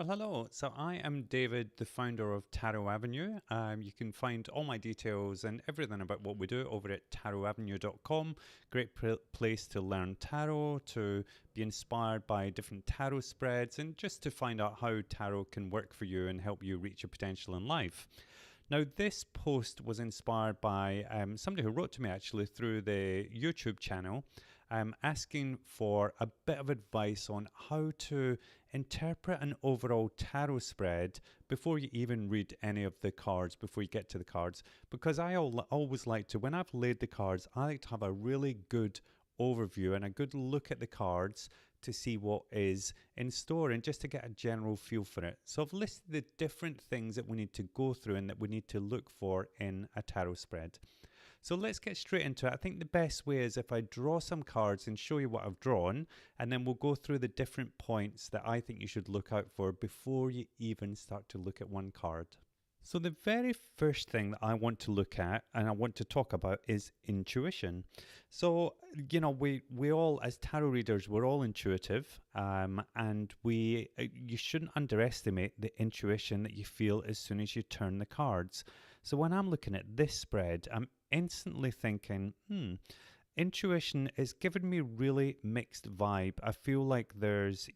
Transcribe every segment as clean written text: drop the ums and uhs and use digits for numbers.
Well, hello. So I am David, the founder of Tarot Avenue. You can find all my details and everything about what we do over at tarotavenue.com. Great place to learn tarot, to be inspired by different tarot spreads, and just to find out how tarot can work for you and help you reach your potential in life. Now, this post was inspired by somebody who wrote to me actually through the YouTube channel, asking for a bit of advice on how to interpret an overall tarot spread before you even read any of the cards, before you get to the cards. Because I always like to, when I've laid the cards, I like to have a really good overview and a good look at the cards to see what is in store and just to get a general feel for it. So I've listed the different things that we need to go through and that we need to look for in a tarot spread. So let's get straight into it. I think the best way is if I draw some cards and show you what I've drawn, and then we'll go through the different points that I think you should look out for before you even start to look at one card. So the very first thing that I want to look at and I want to talk about is intuition. So, we all, as tarot readers, we're all intuitive, and you shouldn't underestimate the intuition that you feel as soon as you turn the cards. So when I'm looking at this spread, I'm instantly thinking, intuition is giving me really mixed vibe. I feel like there's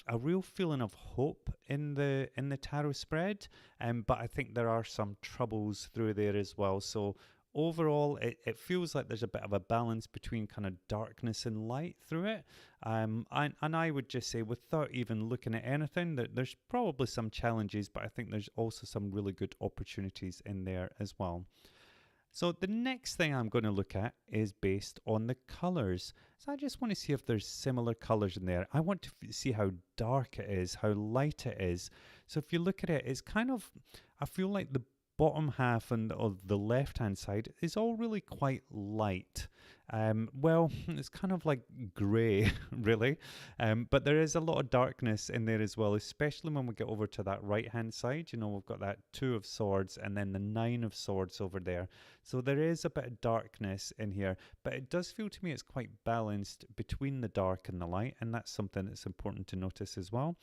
a real feeling of hope in the tarot spread, but I think there are some troubles through there as well. So overall, it feels like there's a bit of a balance between kind of darkness and light through it. And I would just say, without even looking at anything, that there's probably some challenges, but I think there's also some really good opportunities in there as well. So the next thing I'm going to look at is based on the colors. So I just want to see if there's similar colors in there. I want to see how dark it is, how light it is. So if you look at it, it's kind of, I feel like the bottom half and of the left hand side is all really quite light. It's kind of like grey, really. But there is a lot of darkness in there as well, especially when we get over to that right hand side. We've got that 2 of swords and then the 9 of swords over there. So there is a bit of darkness in here, but it does feel to me it's quite balanced between the dark and the light, and that's something that's important to notice as well.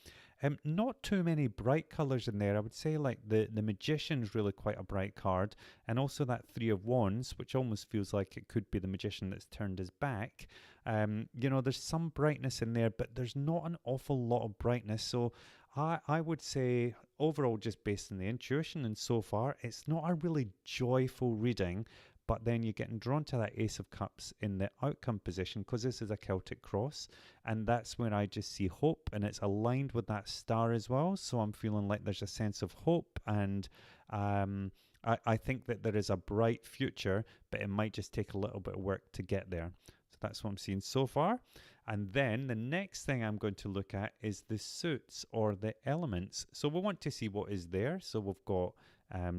Not too many bright colors in there. I would say like the Magician's really quite a bright card, and also that 3 of Wands, which almost feels like it could be the Magician that's turned his back. There's some brightness in there, but there's not an awful lot of brightness. So I would say overall, just based on the intuition and so far, it's not a really joyful reading. But then you're getting drawn to that Ace of Cups in the outcome position because this is a Celtic cross. And that's when I just see hope, and it's aligned with that star as well. So I'm feeling like there's a sense of hope, and I think that there is a bright future, but it might just take a little bit of work to get there. So that's what I'm seeing so far. And then the next thing I'm going to look at is the suits or the elements. So we want to see what is there. So we've got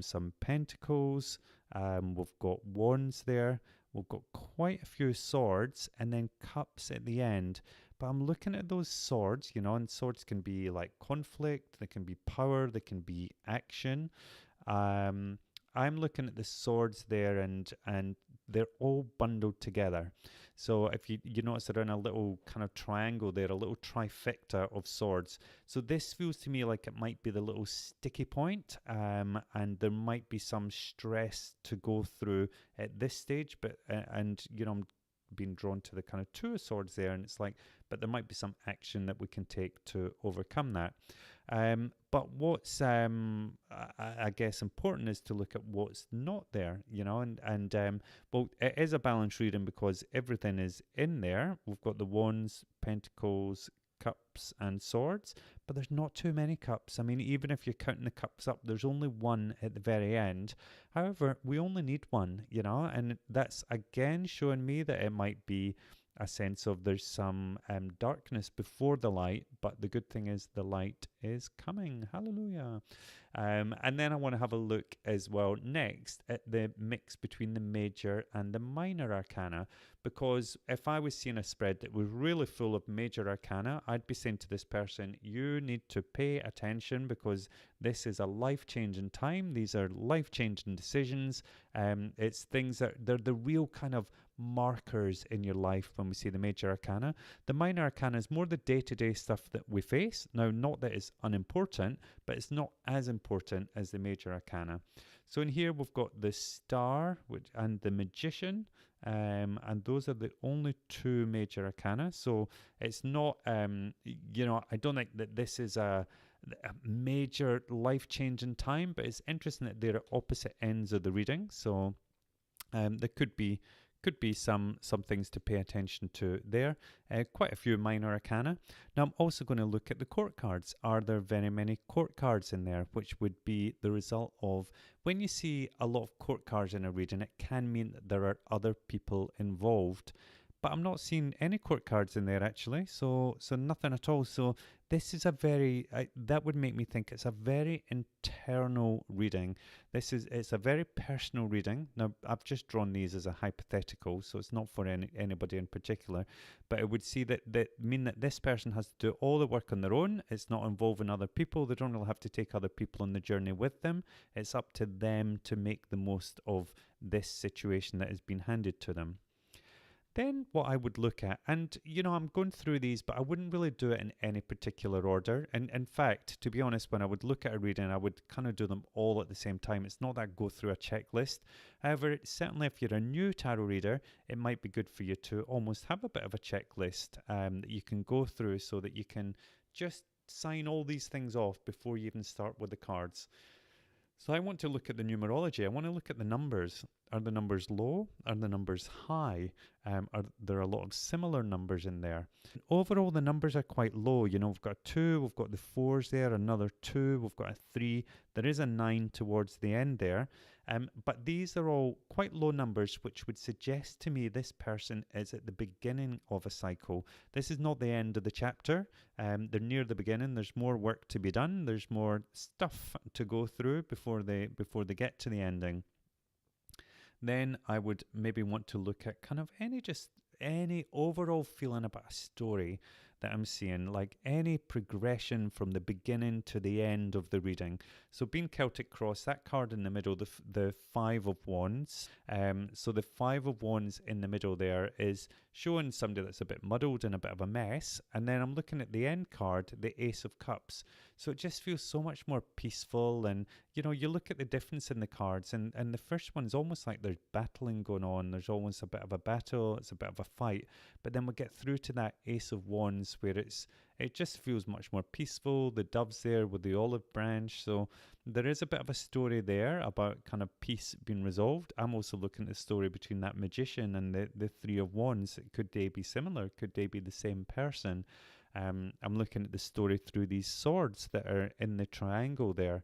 some pentacles, we've got wands there, we've got quite a few swords, and then cups at the end. But I'm looking at those swords, and swords can be like conflict, they can be power, they can be action. I'm looking at the swords there, and they're all bundled together. So if you notice they're in a little kind of triangle there, a little trifecta of swords. So this feels to me like it might be the little sticky point, and there might be some stress to go through at this stage. But I'm being drawn to the kind of 2 of swords there, and it's like, but there might be some action that we can take to overcome that. But what's I guess important is to look at what's not there, well, it is a balanced reading because everything is in there. We've got the wands, pentacles, cups, and swords, but there's not too many cups. I mean, even if you're counting the cups up, there's only one at the very end. However, we only need one, and that's again showing me that it might be a sense of there's some darkness before the light, but the good thing is the light is coming. Hallelujah. And then I want to have a look as well next at the mix between the major and the minor arcana, because if I was seeing a spread that was really full of major arcana, I'd be saying to this person, you need to pay attention because this is a life-changing time. These are life-changing decisions. It's things that they're the real kind of markers in your life when we see the major arcana. The minor arcana is more the day-to-day stuff that we face. Now, not that it's unimportant, but it's not as important as the major arcana. So in here we've got the star and the magician, and those are the only two major arcana. So it's not, I don't think that this is a major life-changing time, but it's interesting that they're at opposite ends of the reading. So there could be some things to pay attention to there. Quite a few minor arcana. Now I'm also going to look at the court cards. Are there very many court cards in there, which would be the result of when you see a lot of court cards in a reading, it can mean that there are other people involved. But I'm not seeing any court cards in there actually, so nothing at all. So this is a very, that would make me think it's a very internal reading. It's a very personal reading. Now, I've just drawn these as a hypothetical, so it's not for anybody in particular, but it would see that mean that this person has to do all the work on their own. It's not involving other people. They don't really have to take other people on the journey with them. It's up to them to make the most of this situation that has been handed to them. Then what I would look at, and I'm going through these, but I wouldn't really do it in any particular order. And in fact, to be honest, when I would look at a reading, I would kind of do them all at the same time. It's not that I go through a checklist. However, certainly if you're a new tarot reader, it might be good for you to almost have a bit of a checklist that you can go through so that you can just sign all these things off before you even start with the cards. So I want to look at the numerology. I want to look at the numbers. Are the numbers low? Are the numbers high? Are there a lot of similar numbers in there? Overall, the numbers are quite low. We've got a 2, we've got the 4s there, another 2, we've got a 3. There is a 9 towards the end there. But these are all quite low numbers, which would suggest to me this person is at the beginning of a cycle. This is not the end of the chapter. They're near the beginning. There's more work to be done. There's more stuff to go through before they get to the ending. Then I would maybe want to look at kind of any overall feeling about a story that I'm seeing, like any progression from the beginning to the end of the reading. So being Celtic Cross, that card in the middle, the 5 of Wands. So the 5 of Wands in the middle there is showing somebody that's a bit muddled and a bit of a mess. And then I'm looking at the end card, the Ace of Cups. So it just feels so much more peaceful. And, you look at the difference in the cards, and the first one is almost like there's battling going on. There's almost a bit of a battle. It's a bit of a fight. But then we get through to that Ace of Wands where it just feels much more peaceful. The dove's there with the olive branch. So there is a bit of a story there about kind of peace being resolved. I'm also looking at the story between that magician and the 3 of Wands. Could they be similar? Could they be the same person? I'm looking at the story through these swords that are in the triangle there.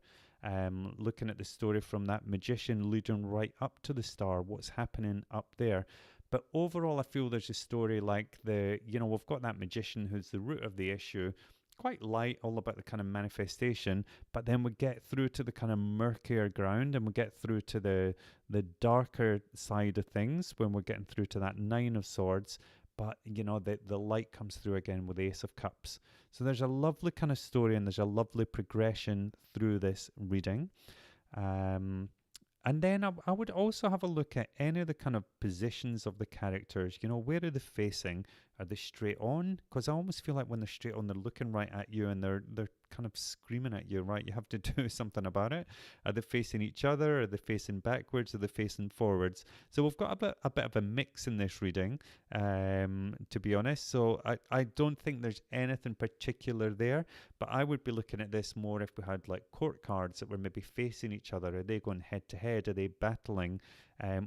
Looking at the story from that magician leading right up to the star, what's happening up there. But overall, I feel there's a story like we've got that magician who's the root of the issue, quite light, all about the kind of manifestation, but then we get through to the kind of murkier ground and we get through to the darker side of things when we're getting through to that 9 of Swords. But, the light comes through again with the Ace of Cups. So there's a lovely kind of story and there's a lovely progression through this reading. And then I would also have a look at any of the kind of positions of the characters. Where are they facing? Are they straight on? Because I almost feel like when they're straight on, they're looking right at you and they're kind of screaming at you, right? You have to do something about it. Are they facing each other? Are they facing backwards? Are they facing forwards? So we've got a bit of a mix in this reading, to be honest. So I don't think there's anything particular there, but I would be looking at this more if we had like court cards that were maybe facing each other. Are they going head to head? Are they battling?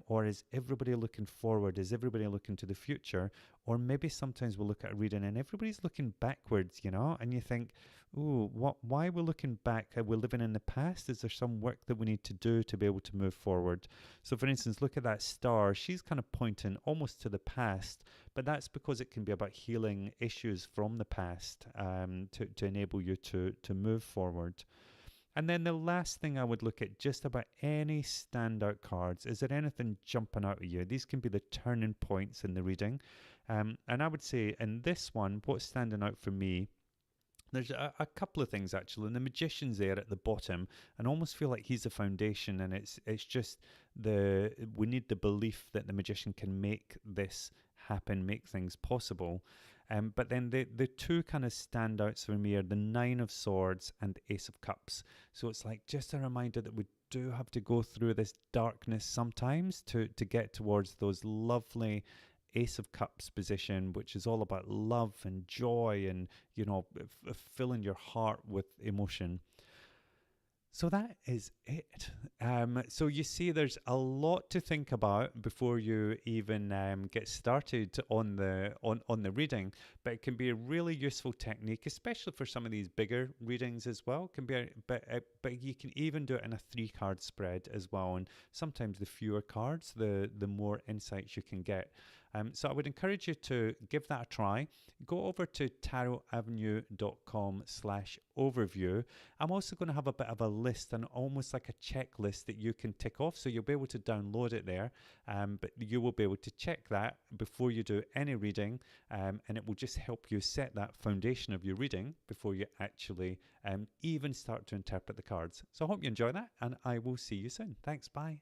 Or is everybody looking forward? Is everybody looking to the future? Or maybe sometimes we'll look at a reading and everybody's looking backwards, and you think, ooh, why are we looking back? Are we living in the past? Is there some work that we need to do to be able to move forward? So for instance, look at that star. She's kind of pointing almost to the past, but that's because it can be about healing issues from the past to enable you to move forward. And then the last thing I would look at just about any standout cards, is there anything jumping out at you? These can be the turning points in the reading. And I would say in this one, what's standing out for me, there's a couple of things actually. And the magician's there at the bottom, and I almost feel like he's the foundation, and it's just we need the belief that the magician can make this happen, make things possible. But then the two kind of standouts for me are the Nine of Swords and the Ace of Cups. So it's like just a reminder that we do have to go through this darkness sometimes to get towards those lovely Ace of Cups position, which is all about love and joy and, filling your heart with emotion. So that is it. So you see, there's a lot to think about before you even get started on the reading, but it can be a really useful technique, especially for some of these bigger readings as well. But you can even do it in a 3-card spread as well, and sometimes the fewer cards, the more insights you can get. So I would encourage you to give that a try. Go over to tarotavenue.com/overview. I'm also going to have a bit of a list and almost like a checklist that you can tick off. So you'll be able to download it there, but you will be able to check that before you do any reading, and it will just help you set that foundation of your reading before you actually even start to interpret the cards. So I hope you enjoy that, and I will see you soon. Thanks, bye.